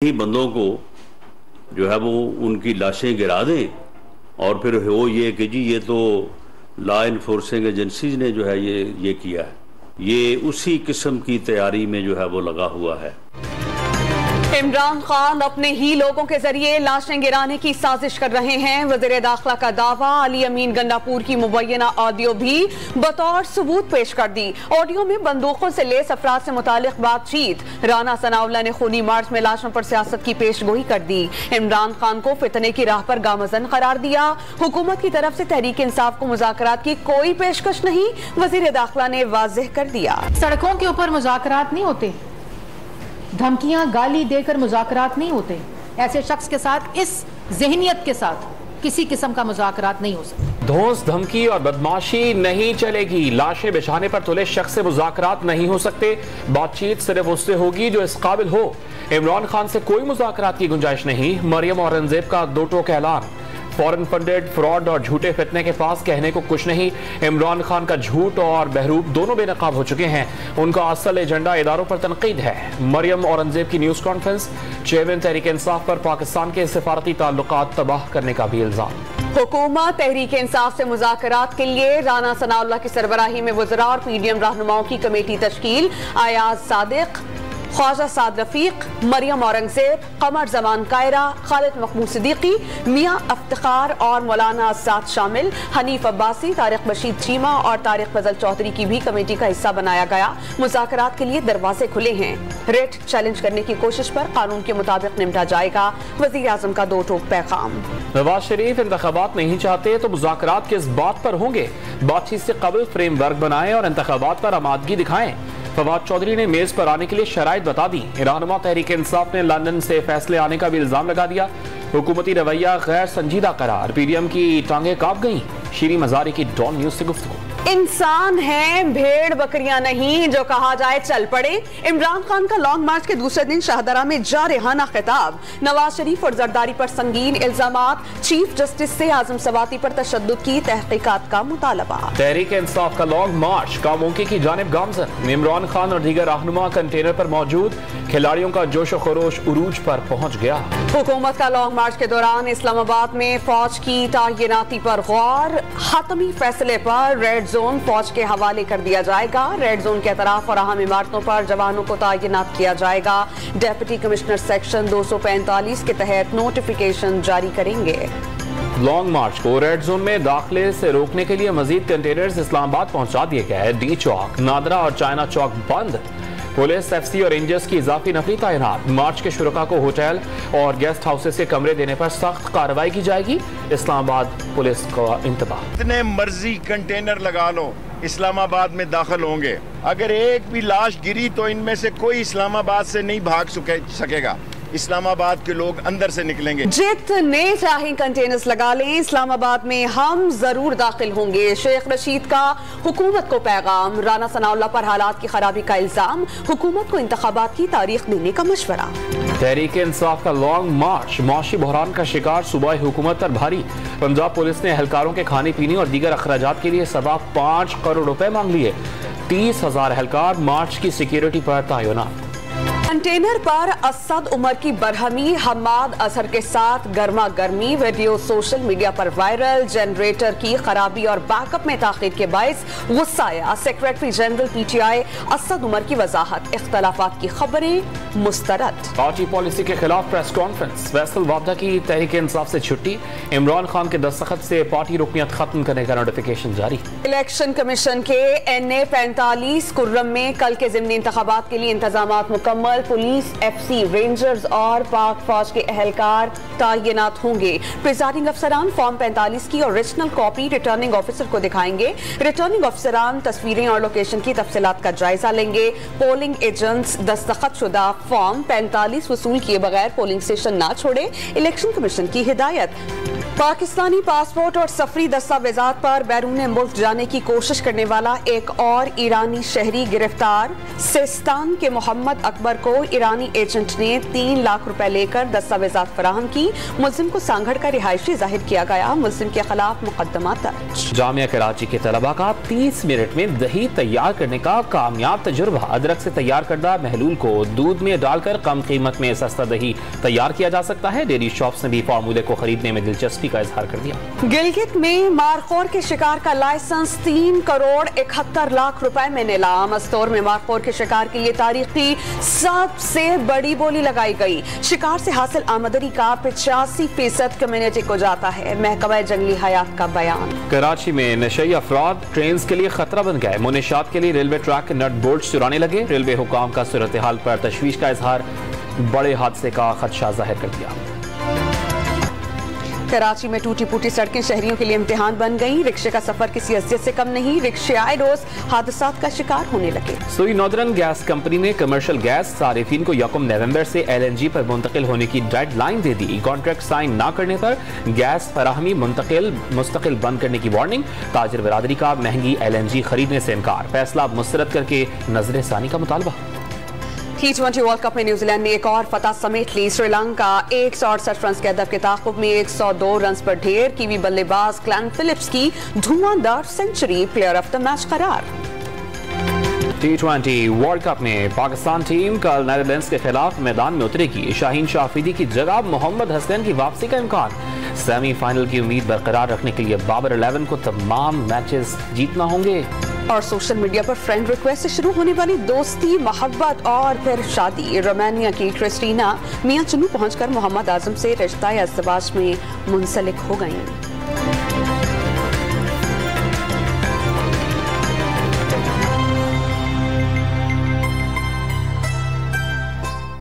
ही बंदों को जो है वो उनकी लाशें गिरा दें और फिर हो ये कि जी ये तो लॉ इन्फोर्सिंग एजेंसीज ने जो है ये किया है, ये उसी किस्म की तैयारी में जो है वो लगा हुआ है। इमरान खान अपने ही लोगों के जरिए लाशें गिराने की साजिश कर रहे हैं। वज़ीर दाखिला का दावा, अली अमीन गंडापुर की मुबैना ऑडियो भी बतौर सबूत पेश कर दी। ऑडियो में बंदूकों से लेस अफराद से मुतालिक बातचीत। राना सनाउल्लाह ने खूनी मार्च में लाशों पर सियासत की पेशगोई कर दी। इमरान खान को फितने की राह पर गामजन करार दिया। हुकूमत की तरफ से तहरीक इंसाफ को मुज़ाकरात की कोई पेशकश नहीं, वज़ीर दाखिला ने वाज़ेह कर दिया। सड़कों के ऊपर मुज़ाकरात नहीं होते, धमकियां गाली देकर मुज़ाकरात नहीं होते। ऐसे शख्स के साथ, इस ज़हनियत के साथ किसी किस्म का मुज़ाकरात नहीं हो सकता। धौंस, धमकी और बदमाशी नहीं चलेगी। लाशें बिछाने पर तुले शख्स से मुज़ाकरात नहीं हो सकते। बातचीत सिर्फ उससे होगी जो इस काबिल हो। इमरान खान से कोई मुज़ाकरात की गुंजाइश नहीं। मरियम औरंगजेब का दो टोक ऐलान। फॉरेन फंडेड फ्रॉड और झूठे फितने के पास कहने को कुछ नहीं। इमरान खान का झूठ और बहरूप दोनों बेनकाब हो चुके हैं। उनका असल एजेंडा इदारों पर तनकीद है। मरियम औरंगजेब की news conference. Chairman Tehreek Insaf पर पाकिस्तान के सिफारती ताल्लुकात तबाह करने का भी इल्जाम। हुकूमत तहरीक इंसाफ से मुज़ाकरात के लिए राना सनाउल्लाह की सरबराही में वज़रा और पीडीएम रहनुमाओं की कमेटी तश्कील। अयाज सादिक, ख्वाजा साद रफीक, मरियम औरंगजेब, कमर जमान कायरा, खालिद मकबूल सिद्दीकी, मियां इफ्तिखार और मौलाना आज़ाद शामिल। हनीफ अब्बासी, तारिक बशीर चीमा और तारिक फजल चौधरी की भी कमेटी का हिस्सा बनाया गया। मुज़ाकरात के लिए दरवाजे खुले हैं। रेट चैलेंज करने की कोशिश पर कानून के मुताबिक निपटा जाएगा। वज़ीर आज़म का दो टोक पैगाम। नवाज शरीफ इंतखाबात नहीं चाहते तो मुज़ाकरात किस बात पर होंगे? बातचीत से कबल फ्रेमवर्क बनाएं और इंतखाबात पर आमादगी दिखाएं। फवाद चौधरी ने मेज पर आने के लिए शराइत बता दी। रहनुमा तहरीक इंसाफ ने लंदन से फैसले आने का भी इल्जाम लगा दिया। हुकूमती रवैया गैर संजीदा करार। पीडीएम की टांगे कांप गईं। शीरी मजारी की डॉन न्यूज से गुफ्तगू। इंसान हैं, भेड़ बकरियां नहीं, जो कहा जाए चल पड़े। इमरान खान का लॉन्ग मार्च के दूसरे दिन शाहदरा में जारहाना खिताब। नवाज शरीफ और जरदारी पर संगीन इल्जामात। चीफ जस्टिस से आजम सवाती पर तशद्दुद की तहकीकात का मुतालबा। तहरीक इंसाफ का लॉन्ग मार्च कामोंकी की जानिब गामजन। इमरान खान और दीगर रहनुमा कंटेनर पर मौजूद। खिलाड़ियों का जोश व खरोश उरूज पर पहुंच गया। हुकूमत का लॉन्ग मार्च के दौरान इस्लामाबाद में फौज की तैनाती पर गौर। हतमी फैसले पर रेड जोन फौज के हवाले कर दिया जाएगा। रेड जोन के अतराफ और अहम इमारतों पर जवानों को तैनात किया जाएगा। डेप्यूटी कमिश्नर सेक्शन 245 के तहत नोटिफिकेशन जारी करेंगे। लॉन्ग मार्च को रेड जोन में दाखिले से रोकने के लिए मजीद कंटेनर्स इस्लामाबाद पहुंचा दिए गए। डी चौक, नादरा और चाइना चौक बंद। पुलिस, एफसी और रेंजर्स की इजाफी नफरी तैनात। मार्च के शुरका को होटल और गेस्ट हाउसेस के कमरे देने पर सख्त कार्रवाई की जाएगी। इस्लामाबाद पुलिस का इंतबाह। जितने मर्जी कंटेनर लगा लो, इस्लामाबाद में दाखिल होंगे। अगर एक भी लाश गिरी तो इनमें से कोई इस्लामाबाद से नहीं भाग सकेगा। इस्लामाबाद के लोग अंदर से निकलेंगे। जितने चाहे कंटेनर्स लगा लें, इस्लामाबाद में हम जरूर दाखिल होंगे। शेख रशीद का हुकूमत को पैगाम। राना सनाउल्लाह पर हालात की खराबी का इल्जाम। हुकूमत को इंतखाबात की तारीख देने का मशवरा। तहरीक इंसाफ का लॉन्ग मार्च। माशी बहरान का शिकार सूबाई हुकूमत पर भारी। पंजाब पुलिस ने एहलकारों के खाने पीने और दीगर अखराजात के लिए सवा 5 करोड़ रुपए मांग लिए। 30,000 एहलकार मार्च की सिक्योरिटी पर तैनात। कंटेनर पर असद उमर की बरहमी। हम्माद अजहर के साथ गर्मा गर्मी। वीडियो सोशल मीडिया पर वायरल। जनरेटर की खराबी और बैकअप में ताखीर के बायस गुस्सा आया। Secretary general PTI Asad Umar की वजाहत। इख्तलाफात की खबरें मुस्तरद। पार्टी पॉलिसी के खिलाफ प्रेस कॉन्फ्रेंस। फैसल वाबदा की तहरीक इंसाफ से छुट्टी। इमरान खान के दस्तखत से पार्टी रुकनियत खत्म करने का नोटिफिकेशन जारी। इलेक्शन कमीशन के NA 45 कुर्रम में कल के ज़िमनी इंतखाबात के लिए इंतजामात मुकम्मल। पुलिस, एफसी, रेंजर्स और पाक फौज के एहलकार तैनात होंगे। प्रिजाइडिंग अफसरान फॉर्म 45 की ओरिजिनल कॉपी रिटर्निंग ऑफिसर को दिखाएंगे। रिटर्निंग अफसरान तस्वीरें और लोकेशन की तफसीलात का जायजा लेंगे। पोलिंग एजेंट्स दस्तखत शुदा फॉर्म 45 वसूल किए बगैर पोलिंग स्टेशन ना छोड़े। इलेक्शन कमीशन की हिदायत। पाकिस्तानी पासपोर्ट और सफरी दस्तावेजात पर बैरून मुल्क जाने की कोशिश करने वाला एक और ईरानी शहरी गिरफ्तार। सिस्तान के मोहम्मद अकबर को ईरानी एजेंट ने 3 लाख रुपए लेकर दस्तावेजात फराहम की। मुल्जिम को सांगड़ का रिहायशी जाहिर किया गया। मुल्जिम के खिलाफ मुकदमा दर्ज। जामिया कराची के तलबा का 30 मिनट में दही तैयार करने का कामयाब तजुर्बा। अदरक से तैयार करदा महलूल को दूध में डालकर कम कीमत में सस्ता दही तैयार किया जा सकता है। डेयरी शॉप्स ने भी फार्मूले को खरीदने में दिलचस्पी का इजहार कर दिया। गिलगित में मारखोर के शिकार का लाइसेंस 3 करोड़ 71 लाख रुपए में नीलाम। मस्तूर में मारखोर के शिकार के लिए तारीख की सबसे बड़ी बोली लगाई गई। शिकार से हासिल आमदनी का 85% कम्युनिटी को जाता है। महकमा जंगली हयात का बयान। कराची में नशई अफराद ट्रेन के लिए खतरा बन गए। मुनीशात के लिए रेलवे ट्रैक के नट बोल्ट चुराने लगे। रेलवे हुकाम का सूरत हाल पर तशवीश का इजहार, बड़े हादसे का खदशा जाहिर कर दिया। कराची में टूटी फूटी सड़कें शहरियों के लिए इम्तिहान बन गई। रिक्शे का सफर किसी अज़ियत से कम नहीं। रिक्शे आए रोज हादसात का शिकार होने लगे। सुई नॉर्दर्न गैस कंपनी ने कमर्शियल गैस सारिफिन को 1 नवंबर से LNG पर मुंतकिल होने की डेडलाइन दे दी। कॉन्ट्रैक्ट साइन ना करने पर गैस फराहमी मुस्तकिल बंद करने की वार्निंग। ताजिर बरादरी का महंगी LNG खरीदने से इनकार। फैसला मुस्तरद करके नजर सानी का मुतालबा। T20 वर्ल्ड कप में न्यूजीलैंड ने एक और फतह समेट ली। श्रीलंका 168 रन के अदब के ताक़ुब में 102 रन पर ढेर। कीवी बल्लेबाज ग्लेन फिलिप्स की धुआंधार century player of the match करार। T20 वर्ल्ड कप में पाकिस्तान टीम कल नेदरलैंड्स के खिलाफ मैदान में उतरेगी। शाहीन शाफिदी की जगह मोहम्मद हसनैन की वापसी का इम्कान। सेमीफाइनल की उम्मीद बरकरार रखने के लिए बाबर 11 को तमाम मैचेस जीतना होंगे। और सोशल मीडिया पर फ्रेंड रिक्वेस्ट से शुरू होने वाली दोस्ती, मोहब्बत और फिर शादी। रोमानिया की क्रिस्टीना मियां चुनू पहुंचकर मोहम्मद आजम से रिश्ता या इज़्दिवाज में मुंसलिक हो गईं।